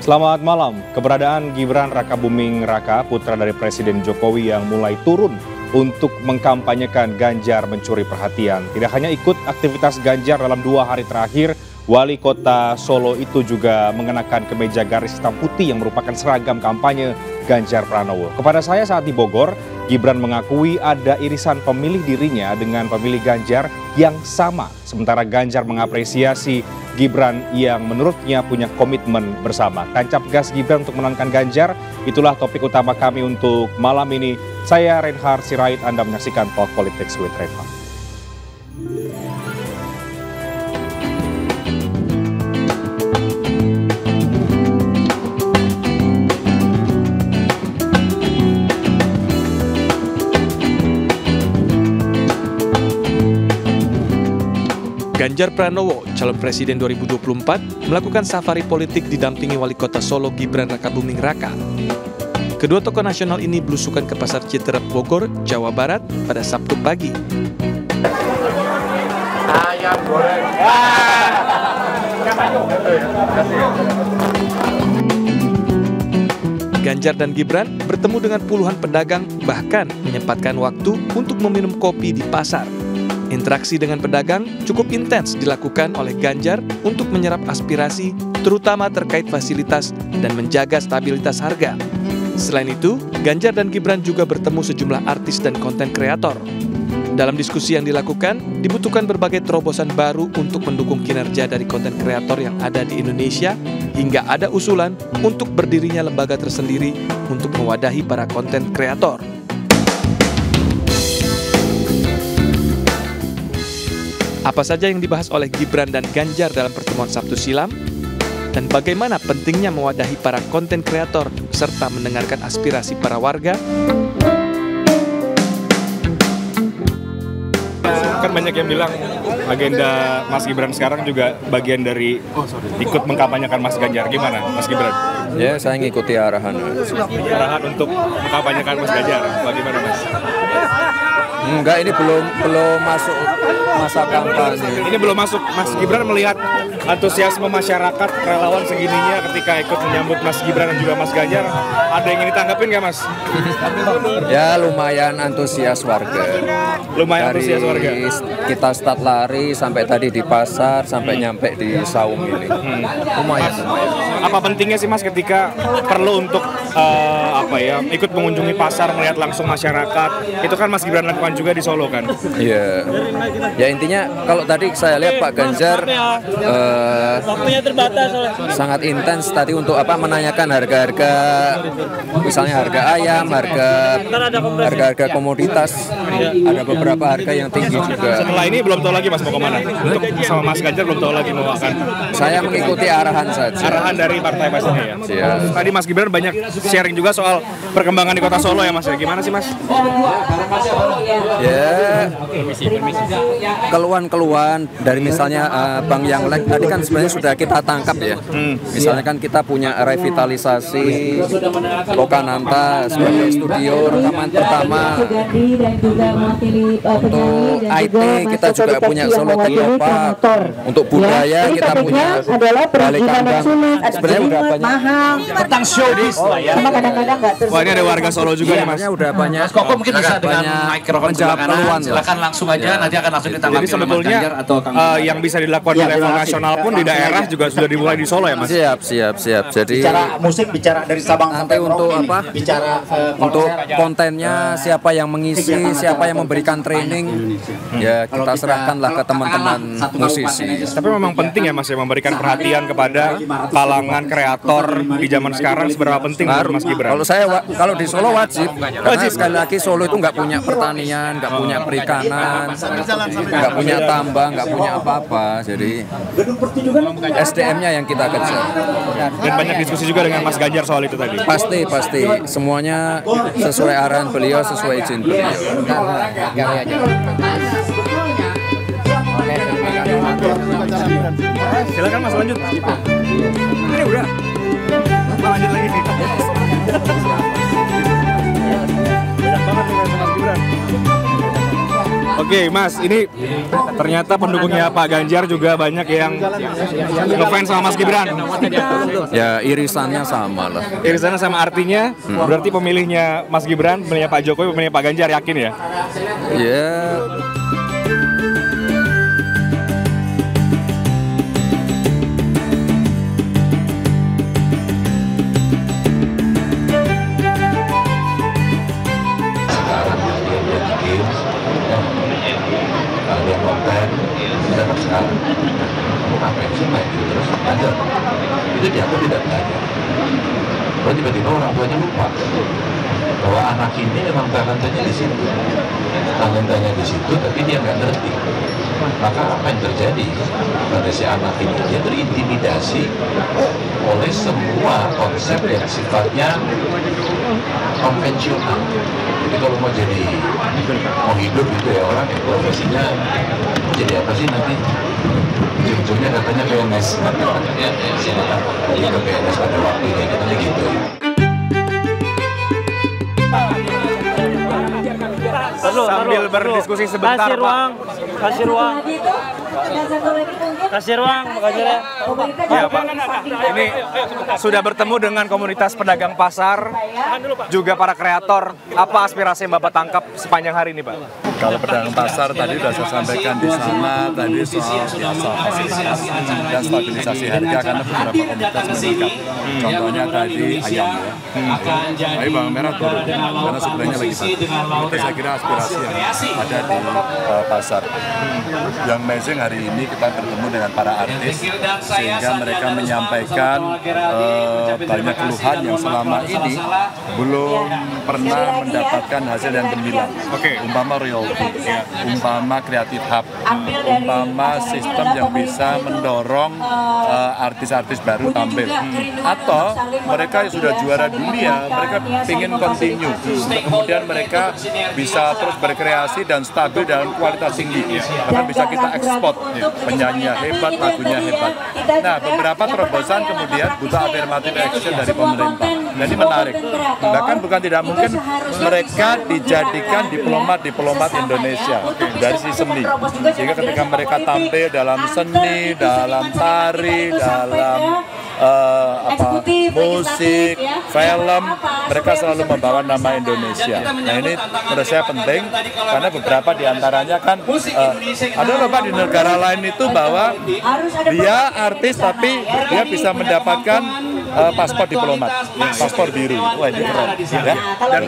Selamat malam. Keberadaan Gibran Rakabuming Raka, putra dari Presiden Jokowi yang mulai turun untuk mengkampanyekan Ganjar mencuri perhatian. Tidak hanya ikut aktivitas Ganjar dalam 2 hari terakhir, Wali Kota Solo itu juga mengenakan kemeja garis hitam putih yang merupakan seragam kampanye Ganjar Pranowo. Kepada saya saat di Bogor, Gibran mengakui ada irisan pemilih dirinya dengan pemilih Ganjar yang sama. Sementara Ganjar mengapresiasi Gibran yang menurutnya punya komitmen bersama. Tancap gas Gibran untuk menangkan Ganjar, itulah topik utama kami untuk malam ini. Saya Reinhard Sirait, Anda menyaksikan Talk Politics with Reinhard. Ganjar Pranowo, calon presiden 2024, melakukan safari politik didampingi Wali Kota Solo Gibran Rakabuming Raka. Kedua tokoh nasional ini belusukan ke Pasar Citerep Bogor, Jawa Barat pada Sabtu pagi. Ayam goreng. Ganjar dan Gibran bertemu dengan puluhan pedagang, bahkan menyempatkan waktu untuk meminum kopi di pasar. Interaksi dengan pedagang cukup intens dilakukan oleh Ganjar untuk menyerap aspirasi, terutama terkait fasilitas dan menjaga stabilitas harga. Selain itu, Ganjar dan Gibran juga bertemu sejumlah artis dan konten kreator. Dalam diskusi yang dilakukan, dibutuhkan berbagai terobosan baru untuk mendukung kinerja dari konten kreator yang ada di Indonesia, hingga ada usulan untuk berdirinya lembaga tersendiri untuk mewadahi para konten kreator. Apa saja yang dibahas oleh Gibran dan Ganjar dalam pertemuan Sabtu silam? Dan bagaimana pentingnya mewadahi para konten kreator serta mendengarkan aspirasi para warga? Kan banyak yang bilang agenda Mas Gibran sekarang juga bagian dari ikut mengkampanyekan Mas Ganjar. Gimana Mas Gibran? Ya, saya ngikuti arahan. Arahan untuk mengkampanyekan Mas Ganjar. Bagaimana Mas? Enggak, ini belum masuk masa kampanye. Ini belum masuk. Mas Gibran melihat antusiasme masyarakat relawan segininya ketika ikut menyambut Mas Gibran dan juga Mas Ganjar. Ada yang ingin ditanggapin nggak Mas? Ya, lumayan antusias warga. Lumayan antusias warga. Kita start lari sampai tadi di pasar, sampai nyampe di saung ini. Lumayan. Apa pentingnya sih Mas ketika perlu untuk ikut mengunjungi pasar, melihat langsung masyarakat? Itu kan Mas Gibran lakukan juga di Solo kan? Iya. Ya intinya kalau tadi saya lihat Pak Ganjar waktunya terbatas sangat intens tadi untuk menanyakan harga-harga, misalnya harga ayam, harga komoditas. Ada beberapa harga yang tinggi juga. Setelah ini belum tahu lagi Mas mau kemana? Untuk sama Mas Ganjar belum tahu lagi mau akan. Saya mengikuti arahan saja. Arahan dari partai Mas ini ya. Siap. Tadi Mas Gibran banyak sharing juga soal perkembangan di Kota Solo ya Mas. Gimana sih Mas? Ya, keluhan-keluhan dari misalnya Bang Yang Lek tadi kan sebenarnya sudah kita tangkap ya. Misalnya kan kita punya revitalisasi Lokananta sebagai studio rekaman pertama. Untuk IT kita juga punya Solo Teknopark. Untuk budaya kita punya Balai Kambang. Sebenarnya udah banyak. tentang showbiz lah ya. Wah, ini ada warga Solo juga nih Mas. Sebenarnya udah banyak. Mas Koko mungkin bisa dengan mikrofon sebelah kanan, silakan langsung aja, nanti akan langsung ditanggapi Jadi sebetulnya yang bisa dilakukan di level nasional pun di daerah juga sudah dimulai di Solo ya Mas? Siap. Jadi bicara musik, bicara dari Sabang nanti sampai untuk Merauke, bicara untuk kontennya siapa yang mengisi, siapa yang memberikan training, ya kita serahkanlah ke teman-teman musisi. Tapi memang penting ya Mas ya memberikan perhatian kepada kalangan kreator di zaman sekarang. Seberapa penting menurut Mas Gibran? Kalau saya kalau di Solo wajib. Karena sekali lagi Solo itu nggak punya pertanian, nggak punya perikanan, nggak punya tambang, nggak punya apa-apa. Jadi SDM-nya yang kita kejar. Dan banyak diskusi juga dengan Mas Ganjar soal itu tadi. Pasti semuanya sesuai arahan beliau, sesuai izin beliau. Silakan Mas lanjut. Ini udah. Lanjut lagi nih. Banyak banget nih Mas Gibran. Oke, Mas, ini ternyata pendukungnya Pak Ganjar juga banyak yang ngefans sama Mas Gibran. Ya irisannya sama lah. Irisannya sama artinya, berarti pemilihnya Mas Gibran, pemilihnya Pak Jokowi, pemilihnya Pak Ganjar, yakin ya? Ya. Itu dianggap tidak belajar. Lalu tiba-tiba orang tuanya lupa bahwa anak ini memang talentanya di situ, di situ, tapi dia nggak ngerti. Maka apa yang terjadi pada si anak ini? Dia terintimidasi oleh semua konsep yang sifatnya konvensional. Jadi kalau mau hidup gitu ya orang yang profesinya mau jadi apa sih nanti? Ujung-ujungnya katanya PNS. Jadi ke PNS pada waktunya katanya gitu. Sambil berdiskusi sebentar, Pak. Kasih ruang, makanya. Ya, Pak. Ini sudah bertemu dengan komunitas pedagang pasar, juga para kreator. Apa aspirasi yang Bapak tangkap sepanjang hari ini, Pak? Kalau pedagang pasar tadi sudah saya sampaikan di sana, tadi soal fasilitas dan stabilisasi harga karena beberapa komunitas meningkat. Contohnya tadi ayam ya. Ayam bawang merah turun karena sebenarnya lagi bagus. Itu saya kira aspirasi yang ada di pasar. Yang amazing hari ini kita bertemu dengan para artis sehingga mereka menyampaikan banyak keluhan yang selama ini belum pernah mendapatkan hasil yang gemilang. Umpama royalti, umpama creative hub, umpama sistem yang bisa mendorong artis-artis baru tampil, atau mereka yang sudah juara dunia, mereka ingin continue, kemudian mereka bisa terus berkreasi dan stabil dalam kualitas tinggi, bahkan bisa kita ekspor penyanyi hebat, lagunya hebat. Nah, beberapa terobosan kemudian butuh affirmative action dari pemerintah. Jadi menarik. Bahkan bukan tidak mungkin mereka dijadikan diplomat Indonesia dari sisi seni. Sehingga ketika mereka tampil dalam seni, dalam tari, dalam musik, film, mereka selalu membawa nama Indonesia. Nah, ini menurut saya penting karena beberapa diantaranya kan ada loh Pak di negara lain itu bahwa dia artis tapi dia bisa mendapatkan paspor diplomat, paspor biru. Wah, ini keren. Ya. Dan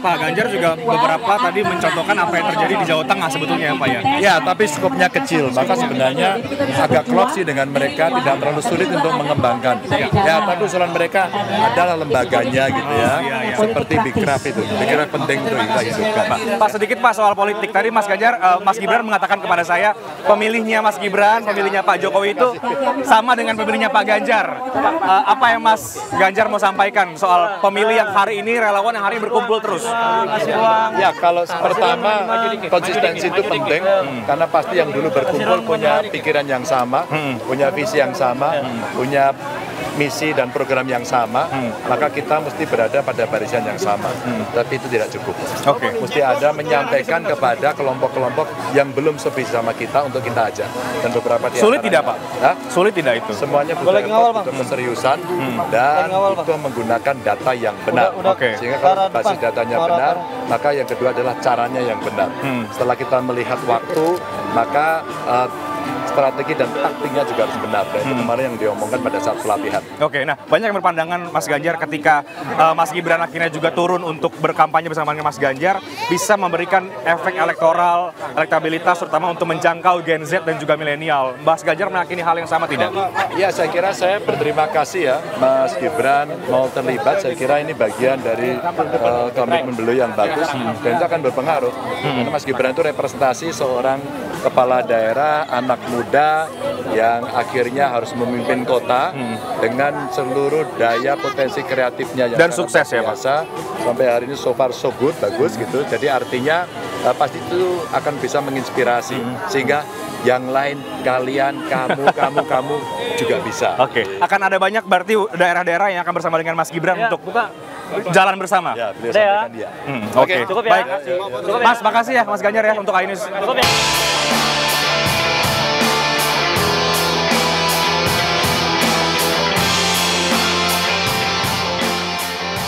Pak Ganjar juga beberapa tadi mencontohkan apa yang terjadi di Jawa Tengah sebetulnya ya Pak ya? Ya, tapi skopnya kecil, maka sebenarnya agak klop sih dengan mereka, tidak terlalu sulit untuk mengembangkan. Ya, tapi usulan mereka adalah lembaganya gitu ya, seperti Bikraf itu. Bikraf penting untuk kita hidupkan. Pak, sedikit Pak soal politik. Tadi Mas Ganjar, Mas Gibran mengatakan kepada saya, pemilihnya Mas Gibran, pemilihnya Pak Jokowi itu sama dengan pemilihnya Pak Ganjar. Apa yang Mas Ganjar mau sampaikan soal pemilih yang hari ini, relawan yang hari ini berkumpul terus? Ya, kalau pertama konsistensi itu penting karena pasti yang dulu berkumpul punya pikiran yang sama, punya visi yang sama, punya misi dan program yang sama, maka kita mesti berada pada barisan yang sama. Tapi itu tidak cukup. Mesti ada menyampaikan kepada kelompok-kelompok yang belum sevisi sama kita untuk kita ajak. Dan beberapa di sulit tidak Pak? Hah? Sulit tidak itu? Semuanya butuh effort, butuh keseriusan dan butuh menggunakan data yang benar. Sehingga kalau basis datanya benar, maka yang kedua adalah caranya yang benar. Setelah kita melihat waktu, maka strategi dan taktiknya juga harus benar. Dan itu kemarin yang diomongkan pada saat pelatihan. Nah banyak yang berpandangan Mas Ganjar ketika Mas Gibran akhirnya juga turun untuk berkampanye bersama dengan Mas Ganjar bisa memberikan efek elektoral, elektabilitas terutama untuk menjangkau Gen Z dan juga milenial. Mas Ganjar meyakini hal yang sama tidak? Ya, saya kira saya berterima kasih ya Mas Gibran mau terlibat. Saya kira ini bagian dari komitmen beliau yang bagus dan itu akan berpengaruh. Karena Mas Gibran itu representasi seorang kepala daerah, anak muda yang akhirnya harus memimpin kota dengan seluruh daya potensi kreatifnya yang dan sukses ya Pak. Sampai hari ini so far so good, bagus gitu. Jadi artinya pasti itu akan bisa menginspirasi sehingga yang lain, kalian, kamu juga bisa. Akan ada banyak berarti daerah-daerah yang akan bersama dengan Mas Gibran untuk jalan bersama. Ya, beliau sampaikan dia. Oke, Cukup ya. baik. Cukup ya. Mas, makasih ya Mas Ganjar ya untuk Ainus. Cukup ya.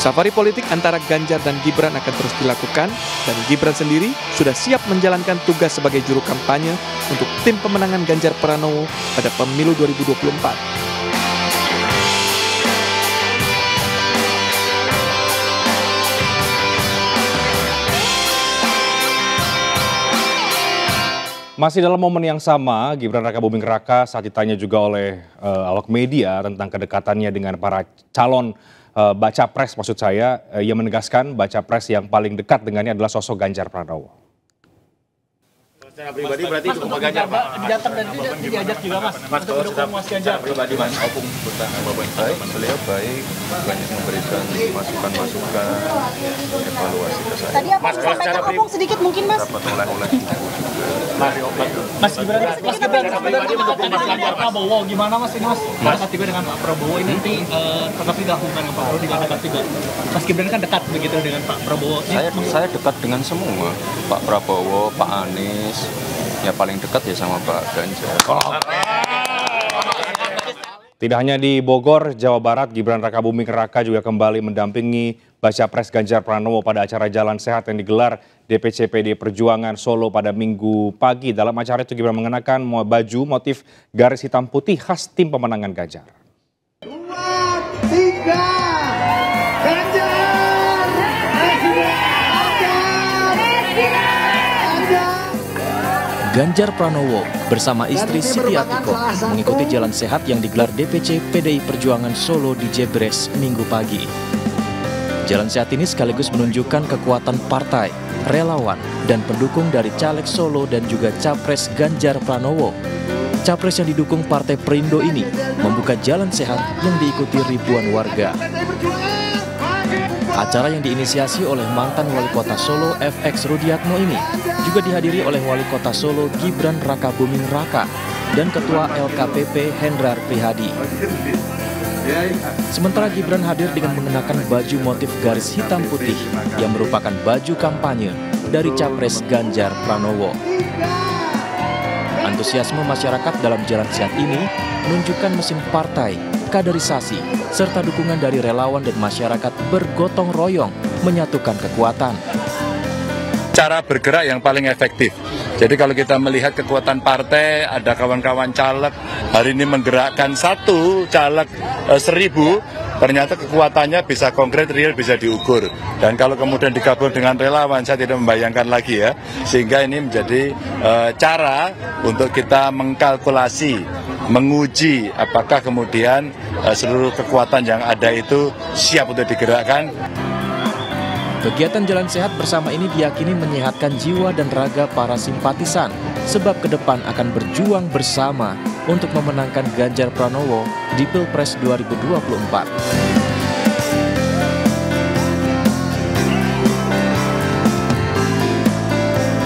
Safari politik antara Ganjar dan Gibran akan terus dilakukan, dan Gibran sendiri sudah siap menjalankan tugas sebagai juru kampanye untuk tim pemenangan Ganjar Pranowo pada pemilu 2024. Masih dalam momen yang sama, Gibran Rakabuming Raka saat ditanya juga oleh awak media tentang kedekatannya dengan para calon baca pres, maksud saya, ia menegaskan baca pres yang paling dekat dengannya adalah sosok Ganjar Pranowo. Secara pribadi berarti itu Pak Ganjar, Pak. Datang dan diajak juga Mas. Mas, kalau sudah secara pribadi Mas, opung baik, beliau baik, banyak memberikan masukan-masukan, evaluasi ke saya. Tadi apa sampaikan opung sedikit mungkin Mas? Dapat oleh-oleh buku juga. Mas Gibran mendukung Mas Ganjar Prabowo, gimana Mas ini Mas? Dekat juga dengan Pak Prabowo ini nanti tetap tidak hubungan dengan Pak Prabowo juga dekat juga. Mas Gibran kan dekat begitu dengan Pak Prabowo. Saya dekat dengan semua, Pak Prabowo, Pak Anies, ya paling dekat ya sama Pak Ganjar. Tidak hanya di Bogor, Jawa Barat, Gibran Rakabuming Raka juga kembali mendampingi baca pres Ganjar Pranowo pada acara Jalan Sehat yang digelar DPC PD Perjuangan Solo pada Minggu pagi. Dalam acara itu Gibran mengenakan baju motif garis hitam putih khas tim pemenangan Ganjar. 2, 3, Ganjar! Ganjar Pranowo bersama istri Siti Atiko mengikuti jalan sehat yang digelar DPC PDI Perjuangan Solo di Jebres Minggu pagi. Jalan sehat ini sekaligus menunjukkan kekuatan partai, relawan, dan pendukung dari caleg Solo dan juga capres Ganjar Pranowo. Capres yang didukung Partai Perindo ini membuka jalan sehat yang diikuti ribuan warga. Acara yang diinisiasi oleh mantan Wali Kota Solo FX Rudiatmo ini juga dihadiri oleh Wali Kota Solo Gibran Rakabuming Raka dan Ketua LKPP Hendrar Prihadi. Sementara Gibran hadir dengan mengenakan baju motif garis hitam putih yang merupakan baju kampanye dari Capres Ganjar Pranowo. Antusiasme masyarakat dalam jalan sehat ini menunjukkan mesin partai, kaderisasi, serta dukungan dari relawan dan masyarakat bergotong royong menyatukan kekuatan. Cara bergerak yang paling efektif. Jadi kalau kita melihat kekuatan partai, ada kawan-kawan caleg, hari ini menggerakkan 1 caleg 1000, ternyata kekuatannya bisa konkret, real, bisa diukur. Dan kalau kemudian digabung dengan relawan, saya tidak membayangkan lagi ya. Sehingga ini menjadi cara untuk kita mengkalkulasi, menguji apakah kemudian seluruh kekuatan yang ada itu siap untuk digerakkan. Kegiatan jalan sehat bersama ini diyakini menyehatkan jiwa dan raga para simpatisan, sebab ke depan akan berjuang bersama untuk memenangkan Ganjar Pranowo di Pilpres 2024.